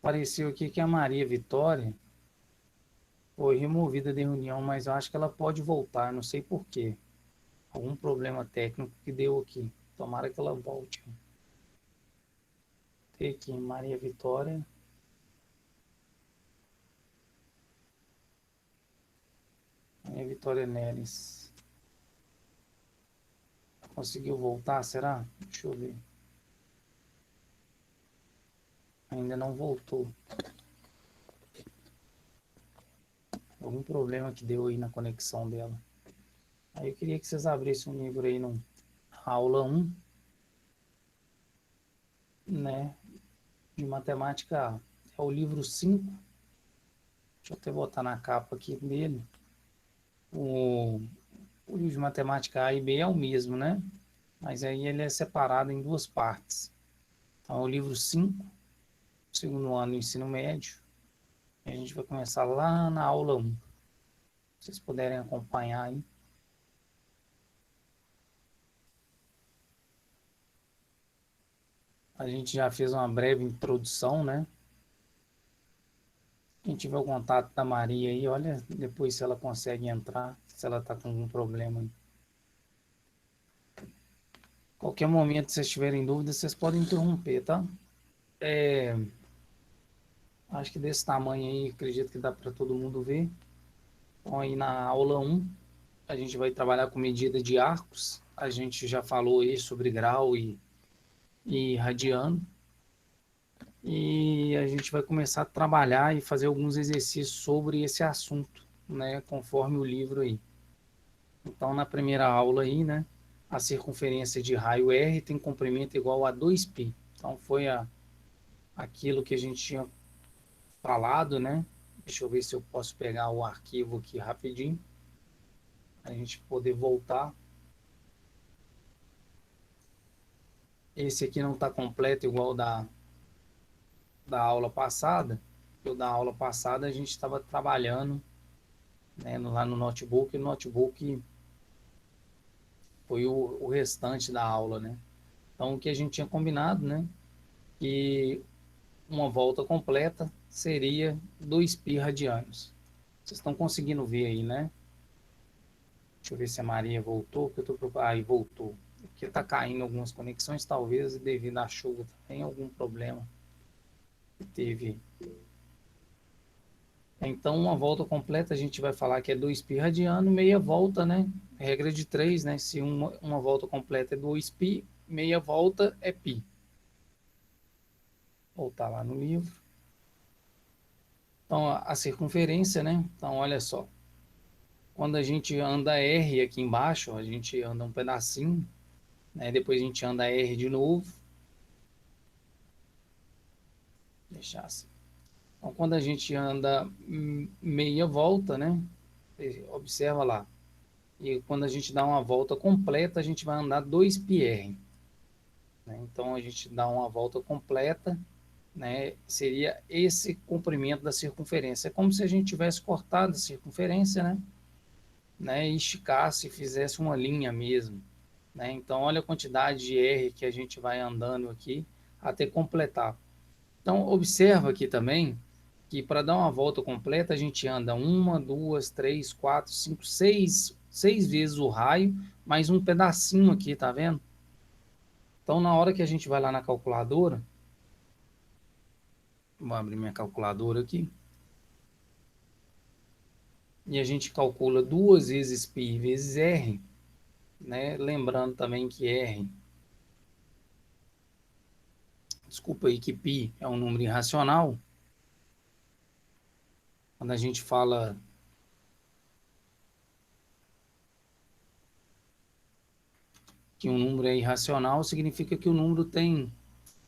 Apareceu aqui que a Maria Vitória foi removida da reunião, mas eu acho que ela pode voltar, não sei por quê. Algum problema técnico que deu aqui. Tomara que ela volte. Tem aqui Maria Vitória. Maria Vitória Neres. Conseguiu voltar, será? Deixa eu ver. Ainda não voltou. Algum problema que deu aí na conexão dela. Aí eu queria que vocês abrissem um livro aí no aula 1, né, de matemática A. É o livro 5. Deixa eu até botar na capa aqui dele. O, o livro de matemática A e B é o mesmo, né? Mas aí ele é separado em duas partes. Então, é o livro 5, segundo ano do ensino médio. E a gente vai começar lá na aula 1. Se vocês puderem acompanhar aí. A gente já fez uma breve introdução, né? Quem tiver o contato da Maria aí, olha depois se ela consegue entrar, se ela está com algum problema aí. Qualquer momento, se vocês tiverem dúvidas, vocês podem interromper, tá? É, acho que desse tamanho aí, acredito que dá para todo mundo ver. Então, aí na aula 1, a gente vai trabalhar com medida de arcos. A gente já falou aí sobre grau e radiano. E a gente vai começar a trabalhar e fazer alguns exercícios sobre esse assunto, né? Conforme o livro aí. Então, na primeira aula aí, né? A circunferência de raio R tem comprimento igual a 2π. Então, foi aquilo que a gente tinha falado, né? Deixa eu ver se eu posso pegar o arquivo aqui rapidinho. A gente poder voltar. Esse aqui não está completo igual da aula passada. O da aula passada a gente estava trabalhando, né, lá no notebook. E o notebook foi o restante da aula, né? Então, o que a gente tinha combinado, né? Que uma volta completa seria 2π radianos. Vocês estão conseguindo ver aí, né? Deixa eu ver se a Maria voltou, porque eu tô procurando. Aí voltou. Porque tá caindo algumas conexões, talvez devido à chuva também, algum problema que teve. Então, uma volta completa, a gente vai falar que é 2π radiano, meia volta, né? Regra de 3, né? Se uma volta completa é 2π, meia volta é π. Voltar lá no livro. Então, a circunferência, né? Então, olha só. Quando a gente anda R aqui embaixo, a gente anda um pedacinho, né? Depois a gente anda R de novo. Deixar assim. Então, quando a gente anda meia volta, né? Observa lá. E quando a gente dá uma volta completa, a gente vai andar 2πr. Né? Então, a gente dá uma volta completa, né? Seria esse comprimento da circunferência. É como se a gente tivesse cortado a circunferência, né? E esticasse e fizesse uma linha mesmo. Né? Então, olha a quantidade de R que a gente vai andando aqui até completar. Então, observa aqui também que para dar uma volta completa, a gente anda uma, duas, três, quatro, cinco, seis vezes o raio, mais um pedacinho aqui, tá vendo? Então, na hora que a gente vai lá na calculadora, vou abrir minha calculadora aqui, e a gente calcula 2 vezes π vezes R, né? Lembrando também que R, desculpa aí, que π é um número irracional. Quando a gente fala que um número é irracional, significa que o número tem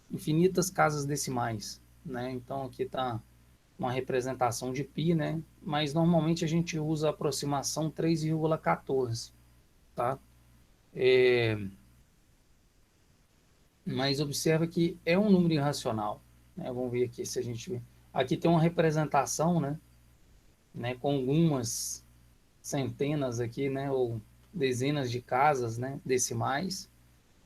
infinitas casas decimais, né? Então aqui está uma representação de π, né? Mas normalmente a gente usa a aproximação 3,14, tá? Mas observa que é um número irracional, né? Vamos ver aqui se a gente vê. Aqui tem uma representação, né? Com algumas centenas aqui, né? Ou dezenas de casas, né? Decimais.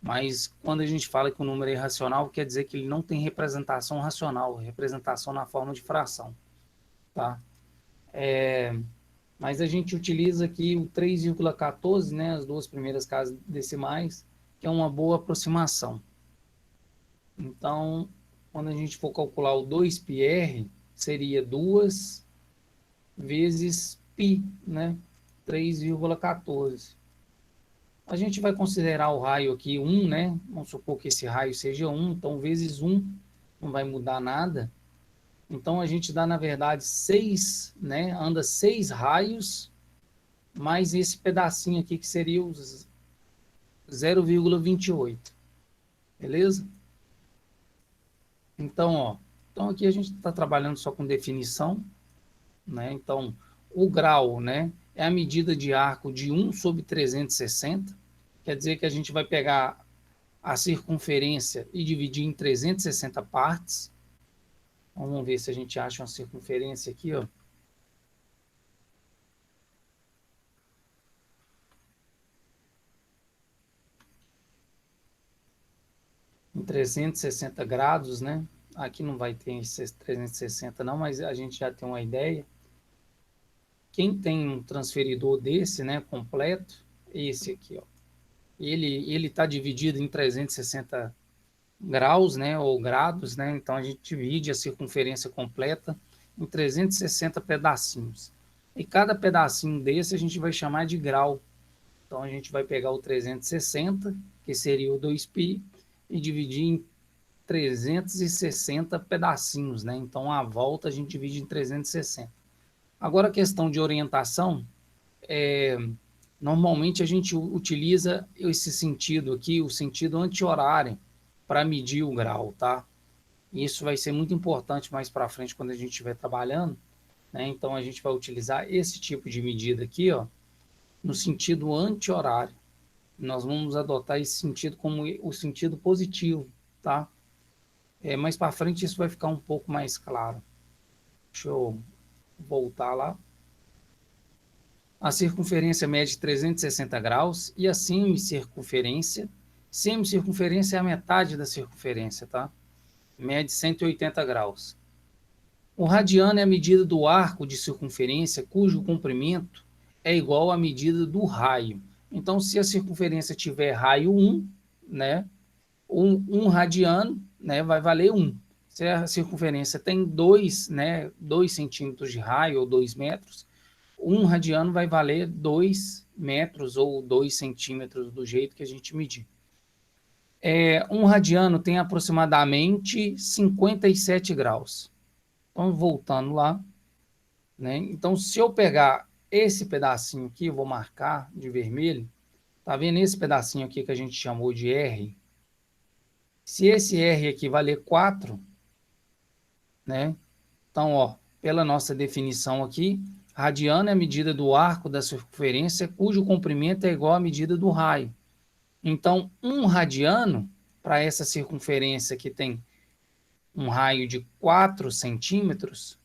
Mas quando a gente fala que o número é irracional, quer dizer que ele não tem representação racional, representação na forma de fração, tá? Mas a gente utiliza aqui o 3,14, né, as duas primeiras casas decimais, que é uma boa aproximação. Então, quando a gente for calcular o 2πr, seria 2 vezes π, né? 3,14. A gente vai considerar o raio aqui 1, né? Vamos supor que esse raio seja 1, então vezes 1 não vai mudar nada. Então a gente dá, na verdade, 6, né? Anda 6 raios, mais esse pedacinho aqui que seria os 0,28. Beleza? Então, ó, então aqui a gente está trabalhando só com definição, né? Então, o grau, né, é a medida de arco de 1 sobre 360. Quer dizer que a gente vai pegar a circunferência e dividir em 360 partes. Vamos ver se a gente acha uma circunferência aqui, ó. Em 360 graus, né? Aqui não vai ter esses 360 não, mas a gente já tem uma ideia. Quem tem um transferidor desse, né, completo, esse aqui, ó. Ele está dividido em 360 graus, né, ou grados, né? Então a gente divide a circunferência completa em 360 pedacinhos. E cada pedacinho desse a gente vai chamar de grau. Então a gente vai pegar o 360, que seria o 2π, e dividir em 360 pedacinhos, né? Então a volta a gente divide em 360. Agora a questão de orientação, normalmente a gente utiliza esse sentido aqui, o sentido anti-horário, para medir o grau, tá? Isso vai ser muito importante mais para frente quando a gente estiver trabalhando, né? Então a gente vai utilizar esse tipo de medida aqui, ó, no sentido anti-horário. Nós vamos adotar esse sentido como o sentido positivo, tá? Mais para frente isso vai ficar um pouco mais claro. Deixa eu voltar lá. A circunferência mede 360 graus e a semicircunferência. Semicircunferência é a metade da circunferência, tá? Mede 180 graus. O radiano é a medida do arco de circunferência cujo comprimento é igual à medida do raio. Então, se a circunferência tiver raio 1, né, um radiano, né, vai valer 1. Se a circunferência tem 2, né, 2 centímetros de raio ou 2 metros, um radiano vai valer 2 metros ou 2 centímetros do jeito que a gente medir. Um radiano tem aproximadamente 57 graus. Então, voltando lá, né? Então, se eu pegar esse pedacinho aqui, eu vou marcar de vermelho, tá vendo esse pedacinho aqui que a gente chamou de R? Se esse R aqui valer 4, né? Então, ó, pela nossa definição aqui, radiano é a medida do arco da circunferência cujo comprimento é igual à medida do raio. Então, um radiano, para essa circunferência que tem um raio de 4 centímetros,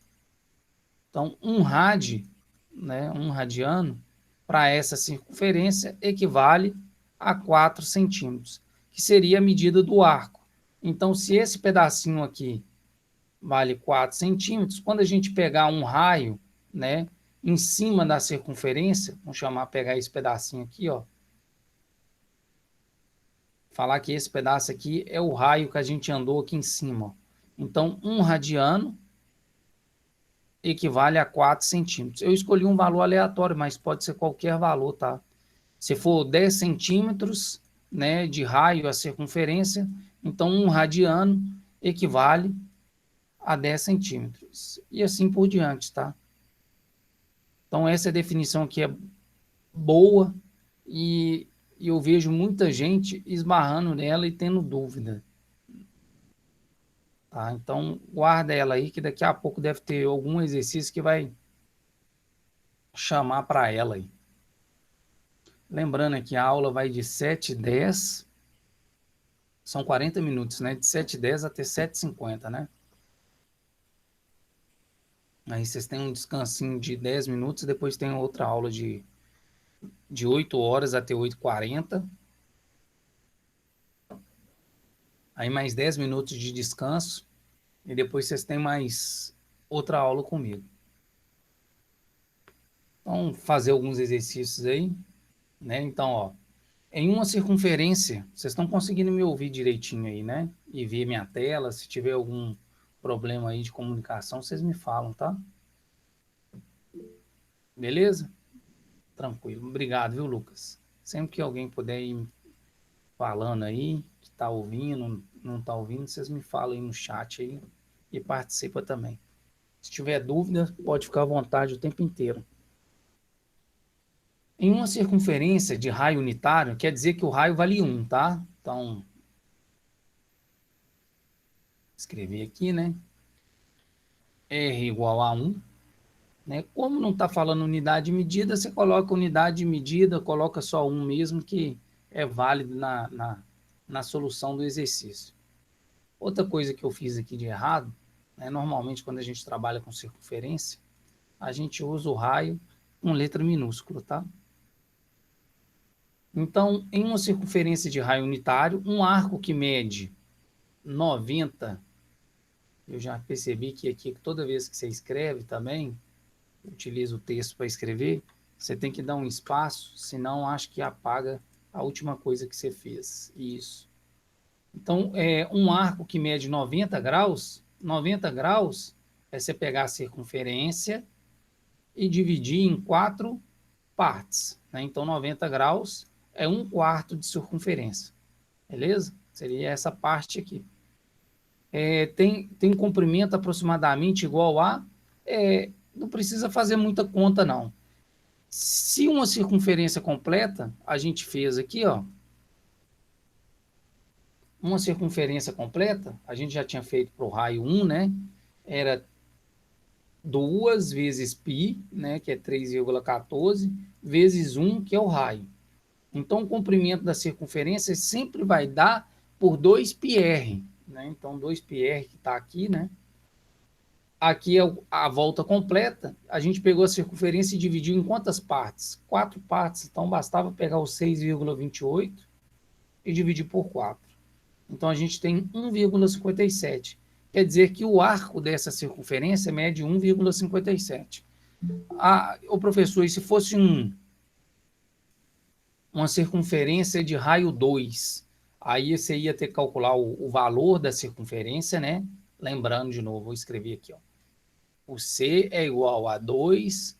então um rad, né, um radiano, para essa circunferência equivale a 4 centímetros, que seria a medida do arco. Então, se esse pedacinho aqui vale 4 centímetros, quando a gente pegar um raio, né, em cima da circunferência, vamos pegar esse pedacinho aqui, ó, falar que esse pedaço aqui é o raio que a gente andou aqui em cima. Então, um radiano equivale a 4 centímetros. Eu escolhi um valor aleatório, mas pode ser qualquer valor, tá? Se for 10 centímetros, né, de raio a circunferência, então um radiano equivale a 10 centímetros. E assim por diante, tá? Então essa definição aqui é boa e eu vejo muita gente esbarrando nela e tendo dúvida. Tá? Então guarda ela aí que daqui a pouco deve ter algum exercício que vai chamar para ela aí. Lembrando que a aula vai de 7h10, são 40 minutos, né? De 7h10 até 7h50, né? Aí vocês têm um descansinho de 10 minutos, depois tem outra aula de 8 horas até 8h40. Aí mais 10 minutos de descanso e depois vocês têm mais outra aula comigo. Então, fazer alguns exercícios aí, né? Então, ó, em uma circunferência, vocês estão conseguindo me ouvir direitinho aí, né? E ver minha tela, se tiver algum problema aí de comunicação, vocês me falam, tá? Beleza? Tranquilo. Obrigado, viu, Lucas? Sempre que alguém puder ir falando aí, que tá ouvindo, não tá ouvindo, vocês me falam aí no chat aí e participa também. Se tiver dúvida, pode ficar à vontade o tempo inteiro. Em uma circunferência de raio unitário, quer dizer que o raio vale 1, tá? Então, escrever aqui, né? R igual a 1, né? Como não está falando unidade de medida, você coloca unidade de medida, coloca só 1 mesmo, que é válido na solução do exercício. Outra coisa que eu fiz aqui de errado, né? Normalmente quando a gente trabalha com circunferência, a gente usa o raio com letra minúscula, tá? Então, em uma circunferência de raio unitário, um arco que mede 90, eu já percebi que aqui toda vez que você escreve também, utiliza o texto para escrever, você tem que dar um espaço, senão acho que apaga a última coisa que você fez. Isso. Então, um arco que mede 90 graus é você pegar a circunferência e dividir em 4 partes, né? Então, 90 graus é 1/4 de circunferência, beleza? Seria essa parte aqui. Tem um comprimento aproximadamente igual a... não precisa fazer muita conta, não. Se uma circunferência completa, a gente fez aqui, ó, uma circunferência completa, a gente já tinha feito para o raio 1, né? Era 2 vezes π, né, que é 3,14, vezes 1, que é o raio. Então, o comprimento da circunferência sempre vai dar por 2πr, né? Então, 2πr que está aqui, né? Aqui é a volta completa. A gente pegou a circunferência e dividiu em quantas partes? 4 partes. Então, bastava pegar o 6,28 e dividir por 4. Então, a gente tem 1,57. Quer dizer que o arco dessa circunferência mede 1,57. O professor, e se fosse uma circunferência de raio 2, aí você ia ter que calcular o valor da circunferência, né? Lembrando de novo, vou escrever aqui, ó. O C é igual a 2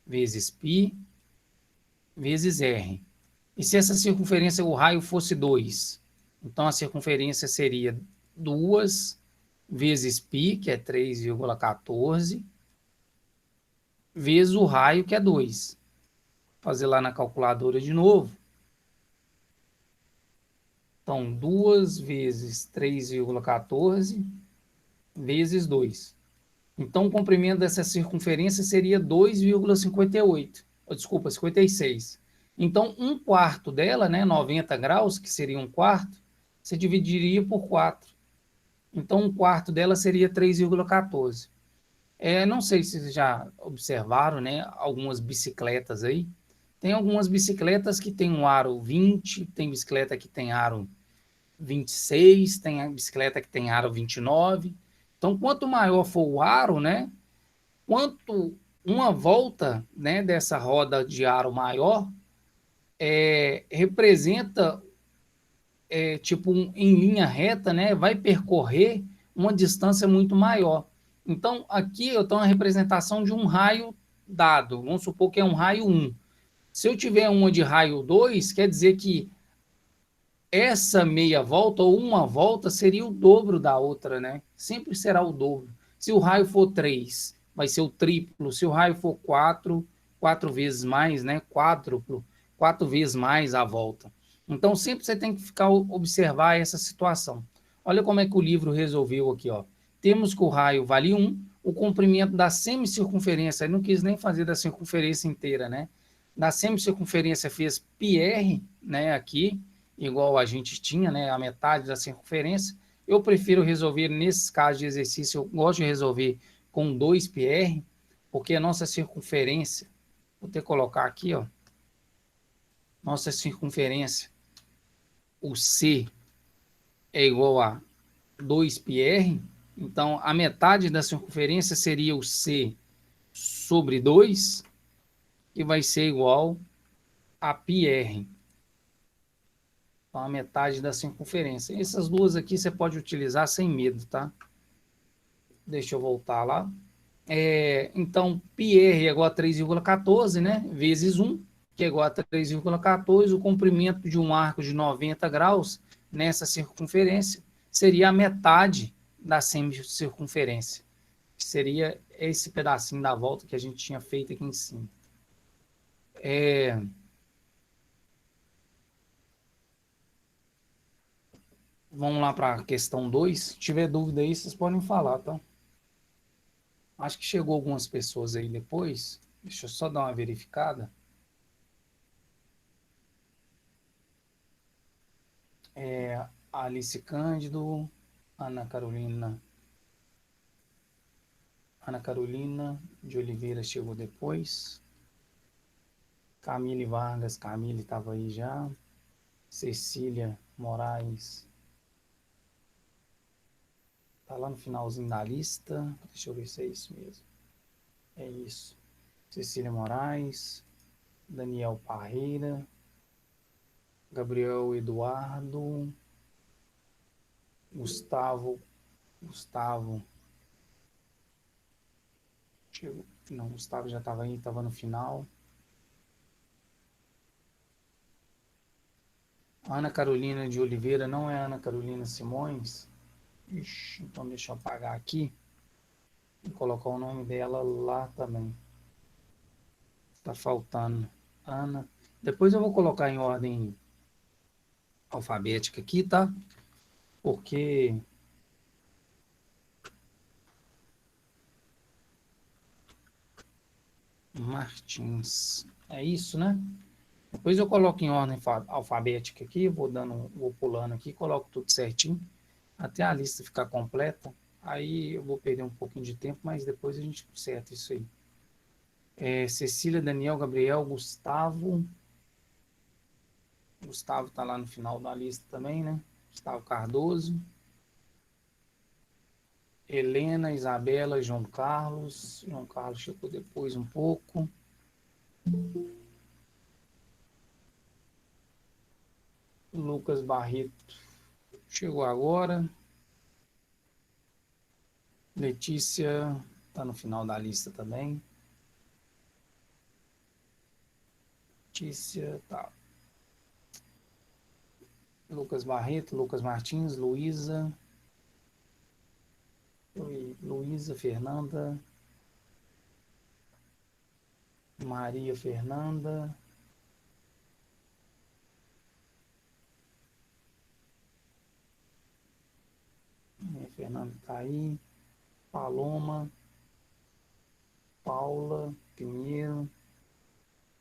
vezes π vezes R. E se essa circunferência, o raio fosse 2, então a circunferência seria 2 vezes π, que é 3,14, vezes o raio, que é 2. Vou fazer lá na calculadora de novo. Então, 2 vezes 3,14 vezes 2. Então, o comprimento dessa circunferência seria 2,58. Desculpa, 56. Então, 1/4 dela, né, 90 graus, que seria 1/4, você dividiria por 4. Então, 1/4 dela seria 3,14. Não sei se vocês já observaram, né, algumas bicicletas aí. Tem algumas bicicletas que tem um aro 20, tem bicicleta que tem aro 26, tem a bicicleta que tem aro 29. Então, quanto maior for o aro, né, quanto uma volta, né, dessa roda de aro maior representa, tipo, em linha reta, né, vai percorrer uma distância muito maior. Então, aqui eu tenho uma representação de um raio dado. Vamos supor que é um raio 1. Se eu tiver uma de raio 2, quer dizer que essa meia volta ou uma volta seria o dobro da outra, né? Sempre será o dobro. Se o raio for 3, vai ser o triplo. Se o raio for 4, 4 vezes mais, né? Quádruplo, 4 vezes mais a volta. Então, sempre você tem que observar essa situação. Olha como é que o livro resolveu aqui, ó. Temos que o raio vale 1, o comprimento da semicircunferência, ele não quis nem fazer da circunferência inteira, né? Da semicircunferência fez πr, né, aqui, igual a gente tinha, né, a metade da circunferência. Eu prefiro resolver, nesses casos de exercício, eu gosto de resolver com 2πr, porque a nossa circunferência, vou ter que colocar aqui, ó, nossa circunferência, o C, é igual a 2πr, então a metade da circunferência seria o C sobre 2, que vai ser igual a πr. Então, a metade da circunferência. Essas duas aqui você pode utilizar sem medo, tá? Deixa eu voltar lá. Então, πr é igual a 3,14, né? Vezes 1, que é igual a 3,14. O comprimento de um arco de 90 graus nessa circunferência seria a metade da semicircunferência. Seria esse pedacinho da volta que a gente tinha feito aqui em cima. Vamos lá para a questão 2. Se tiver dúvida aí, vocês podem falar, tá? Acho que chegou algumas pessoas aí depois. Deixa eu só dar uma verificada. Alice Cândido, Ana Carolina de Oliveira chegou depois. Camille Vargas, Camille estava aí já. Cecília Moraes tá lá no finalzinho da lista. Deixa eu ver se é isso mesmo. É isso. Cecília Moraes, Daniel Parreira, Gabriel Eduardo, Gustavo. Não, Gustavo já estava aí, estava no final. Ana Carolina de Oliveira não é Ana Carolina Simões? Ixi, então deixa eu apagar aqui e colocar o nome dela lá também. Tá faltando Ana. Depois eu vou colocar em ordem alfabética aqui, tá? Porque Martins, é isso, né? Depois eu coloco em ordem alfabética aqui, vou pulando aqui, coloco tudo certinho, até a lista ficar completa. Aí eu vou perder um pouquinho de tempo, mas depois a gente conserta isso aí. Cecília, Daniel, Gabriel, Gustavo. Gustavo tá lá no final da lista também, né? Gustavo Cardoso. Helena, Isabela, João Carlos. João Carlos chegou depois um pouco. Lucas Barreto chegou agora. Letícia está no final da lista também. Letícia, tá. Lucas Barreto, Lucas Martins, Luísa. Luísa Fernanda. Maria Fernanda. Maria Fernanda está aí. Paloma. Paula Pinheiro.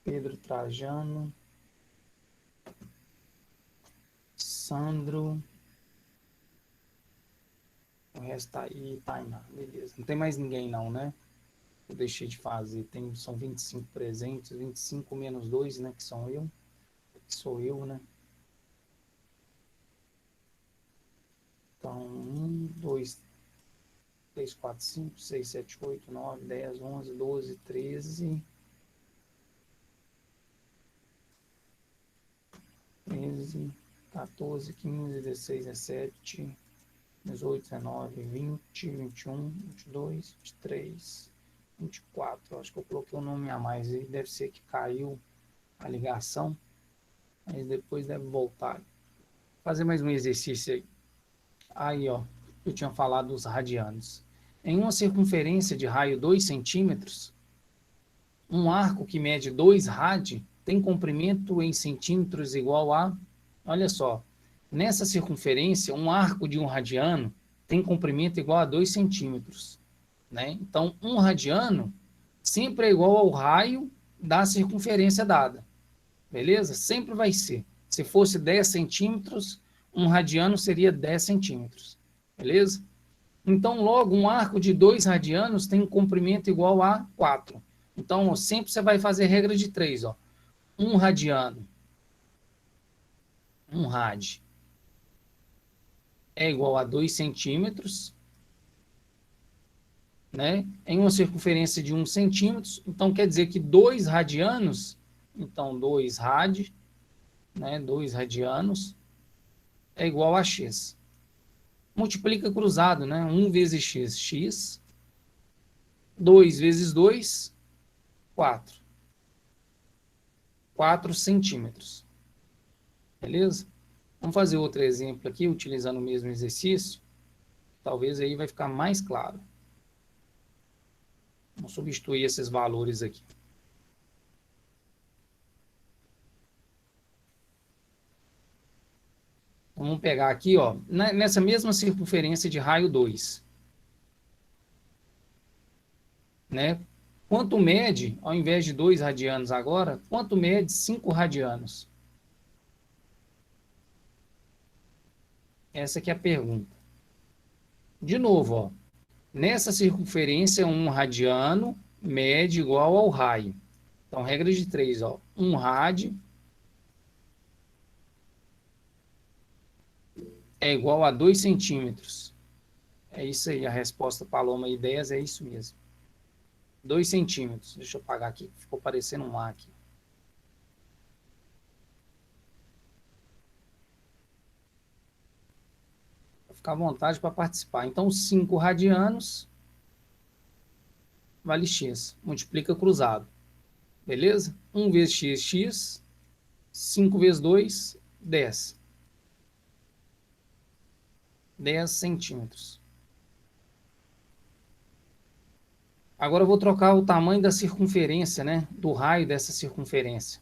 Pedro Trajano. Sandro. O resto tá aí, Tainá. Beleza. Não tem mais ninguém não, né? Eu deixei de fazer. São 25 presentes, 25 menos 2, né? Que são eu. Que sou eu, né? Então, 1, 2, 3, 4, 5, 6, 7, 8, 9, 10, 11, 12, 13, 14, 15, 16, 17, 18, 19, 20, 21, 22, 23, 24. Acho que eu coloquei um nome a mais aí. Deve ser que caiu a ligação. Mas depois deve voltar. Fazer mais um exercício aí. Aí, ó. Eu tinha falado dos radianos. Em uma circunferência de raio 2 centímetros, um arco que mede 2 rad tem comprimento em centímetros igual a... Olha só. Nessa circunferência, um arco de 1 radiano tem comprimento igual a 2 centímetros. Né? Então, 1 radiano sempre é igual ao raio da circunferência dada. Beleza? Sempre vai ser. Se fosse 10 centímetros, 1 radiano seria 10 centímetros. Beleza? Então, logo, um arco de 2 radianos tem um comprimento igual a 4. Então, sempre você vai fazer regra de 3. Ó. 1 radiano. 1 rad. é igual a 2 centímetros, né? Em uma circunferência de 1 centímetro, então quer dizer que 2 radianos, então 2 rad, né? 2 radianos é igual a x. Multiplica cruzado, né? 1 vezes x, x. 2 vezes 2, 4. 4 centímetros. Beleza? Vamos fazer outro exemplo aqui, utilizando o mesmo exercício. Talvez aí vai ficar mais claro. Vamos substituir esses valores aqui. Então, vamos pegar aqui, ó, nessa mesma circunferência de raio 2, né? Quanto mede, ao invés de 2 radianos agora, quanto mede 5 radianos? Essa aqui é a pergunta. De novo, ó, nessa circunferência, 1 radiano mede igual ao raio. Então, regra de 3, ó, 1 rádio é igual a 2 centímetros. É isso aí, a resposta Paloma e 10 é isso mesmo. 2 centímetros. Deixa eu apagar aqui, ficou parecendo um A aqui. Vou ficar à vontade para participar. Então, 5 radianos vale x. Multiplica cruzado. Beleza? 1 vezes x, x. 5 vezes 2, 10. 10 centímetros. Agora eu vou trocar o tamanho da circunferência, né? Do raio dessa circunferência.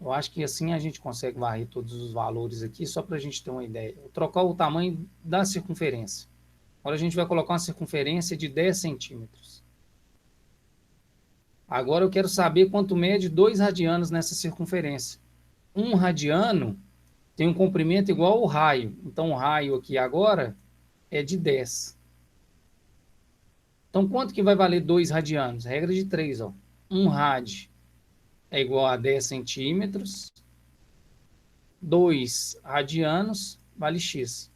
Eu acho que assim a gente consegue varrer todos os valores aqui, só para a gente ter uma ideia. Vou trocar o tamanho da circunferência. Agora a gente vai colocar uma circunferência de 10 centímetros. Agora eu quero saber quanto mede 2 radianos nessa circunferência. 1 radiano tem um comprimento igual ao raio. Então o raio aqui agora é de 10. Então quanto que vai valer 2 radianos? Regra de 3, ó. 1 rad é igual a 10 centímetros. 2 radianos vale x.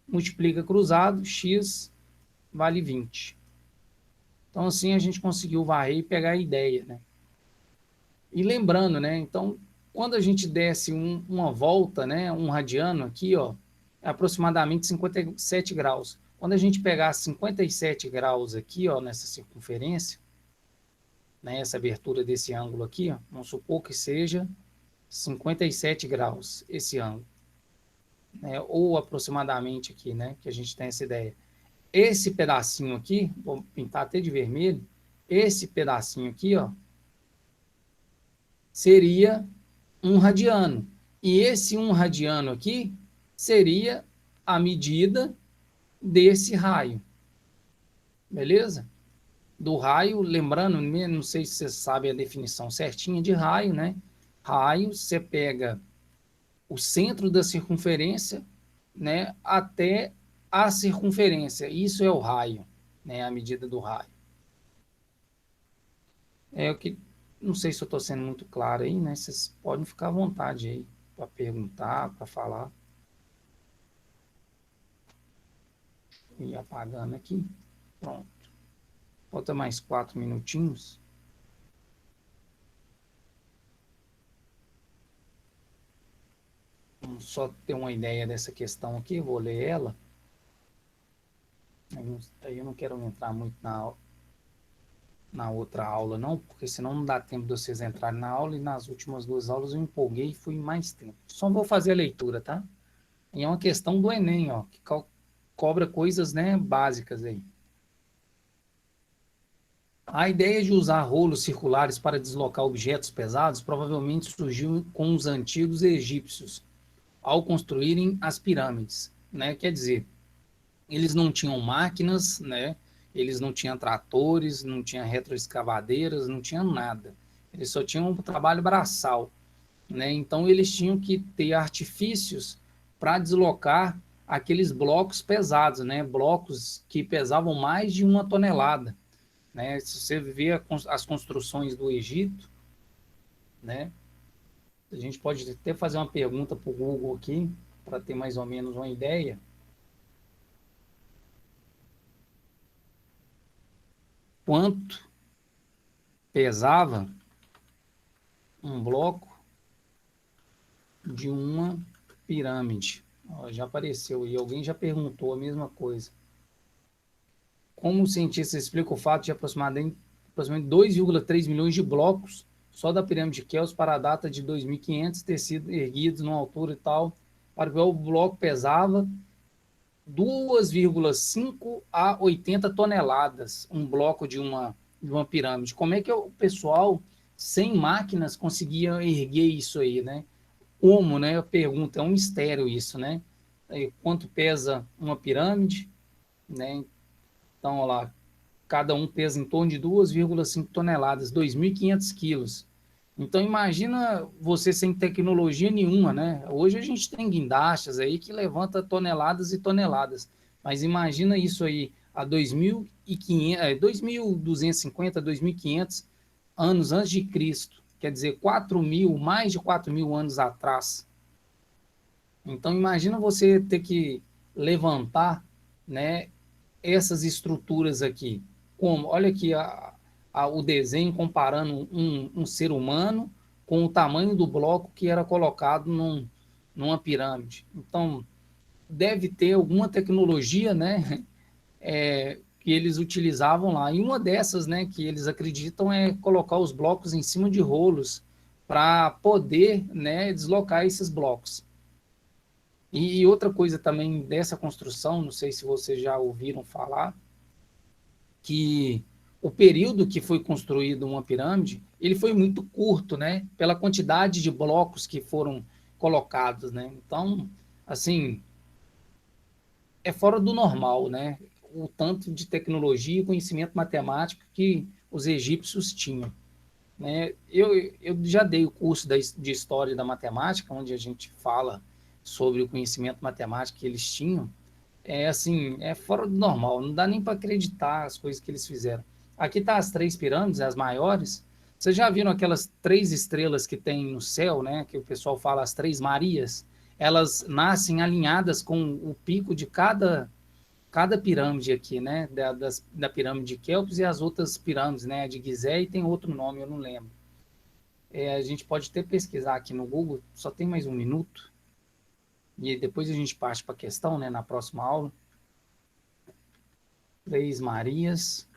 Multiplica cruzado, x vale 20. Então assim a gente conseguiu varrer e pegar a ideia, né? E lembrando, né? Então, quando a gente desce uma volta, né? Um radiano aqui, ó, é aproximadamente 57 graus. Quando a gente pegar 57 graus aqui, ó, nessa circunferência, né? Essa abertura desse ângulo aqui, ó, vamos supor que seja 57 graus esse ângulo, né? Ou aproximadamente aqui, né? Que a gente tem essa ideia. Esse pedacinho aqui, vou pintar até de vermelho, esse pedacinho aqui, ó, seria 1 radiano. E esse 1 radiano aqui seria a medida desse raio. Beleza? Do raio, lembrando, não sei se você sabe a definição certinha de raio, né? Raio, você pega o centro da circunferência, né, até a circunferência. Isso é o raio, né, a medida do raio. É o que, não sei se eu estou sendo muito claro aí, né? Vocês podem ficar à vontade aí para perguntar, para falar. E apagando aqui. Pronto. Falta mais 4 minutinhos. Vamos só ter uma ideia dessa questão aqui. Vou ler ela. Aí eu não quero entrar muito na outra aula, não, porque senão não dá tempo de vocês entrarem na aula. E nas últimas 2 aulas eu empolguei e fui mais tempo. Só vou fazer a leitura, tá? E é uma questão do Enem, ó, que cobra coisas, né, básicas aí. A ideia de usar rolos circulares para deslocar objetos pesados provavelmente surgiu com os antigos egípcios, ao construírem as pirâmides, né? Quer dizer, eles não tinham máquinas, né? Eles não tinham tratores, não tinham retroescavadeiras, não tinham nada. Eles só tinham um trabalho braçal, né? Então eles tinham que ter artifícios para deslocar aqueles blocos pesados, né? Blocos que pesavam mais de 1 tonelada, né? Se você vê as construções do Egito, né? A gente pode até fazer uma pergunta para o Google aqui, para ter mais ou menos uma ideia. Quanto pesava um bloco de uma pirâmide? Ó, já apareceu e alguém já perguntou a mesma coisa. Como o cientista explica o fato de aproximadamente 2,3 milhões de blocos só da pirâmide de Kéops para a data de 2500 ter sido erguidos numa altura e tal, para que o bloco pesava 2,5 a 80 toneladas, um bloco de uma pirâmide. Como é que o pessoal, sem máquinas, conseguia erguer isso aí, né? Como, né? Eu pergunto, é um mistério isso, né? Quanto pesa uma pirâmide, né? Então, olha lá, cada um pesa em torno de 2,5 toneladas, 2.500 quilos. Então, imagina você sem tecnologia nenhuma, né? Hoje a gente tem guindastas aí que levanta toneladas e toneladas, mas imagina isso aí a 2.500, 2.250, 2.500 anos antes de Cristo, quer dizer, 4.000, mais de 4.000 anos atrás. Então, imagina você ter que levantar, né, essas estruturas aqui. Como? Olha aqui o desenho comparando um ser humano com o tamanho do bloco que era colocado numa pirâmide. Então, deve ter alguma tecnologia, né, que eles utilizavam lá. E uma dessas, né, que eles acreditam é colocar os blocos em cima de rolos para poder, né, deslocar esses blocos. E outra coisa também dessa construção, não sei se vocês já ouviram falar, que o período que foi construído uma pirâmide, ele foi muito curto, né? Pela quantidade de blocos que foram colocados, né? Então, assim, é fora do normal, né? O tanto de tecnologia e conhecimento matemático que os egípcios tinham, né? Eu já dei o curso de História da Matemática, onde a gente fala sobre o conhecimento matemático que eles tinham, é assim, é fora do normal, não dá nem para acreditar as coisas que eles fizeram. Aqui tá as três pirâmides, as maiores. Vocês já viram aquelas três estrelas que tem no céu, né? Que o pessoal fala as três Marias. Elas nascem alinhadas com o pico de cada pirâmide aqui, né? Da pirâmide de Kéops e as outras pirâmides, né? De Gizé e tem outro nome, eu não lembro. A gente pode até pesquisar aqui no Google, só tem mais um minuto. E depois a gente parte para a questão, né? Na próxima aula. Três Marias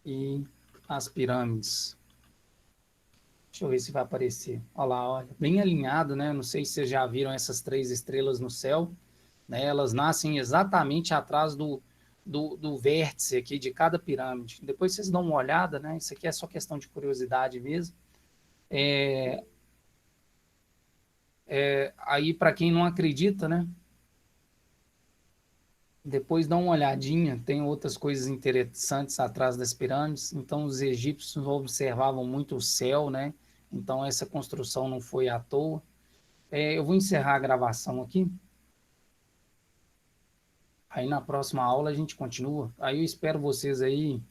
e as pirâmides. Deixa eu ver se vai aparecer. Olha lá, olha, bem alinhado, né? Não sei se vocês já viram essas três estrelas no céu, né? Elas nascem exatamente atrás do vértice aqui de cada pirâmide. Depois vocês dão uma olhada, né? Isso aqui é só questão de curiosidade mesmo. Aí, para quem não acredita, né? Depois dá uma olhadinha, tem outras coisas interessantes atrás das pirâmides. Então, os egípcios observavam muito o céu, né? Então, essa construção não foi à toa. Eu vou encerrar a gravação aqui. Aí, na próxima aula, a gente continua. Aí, eu espero vocês aí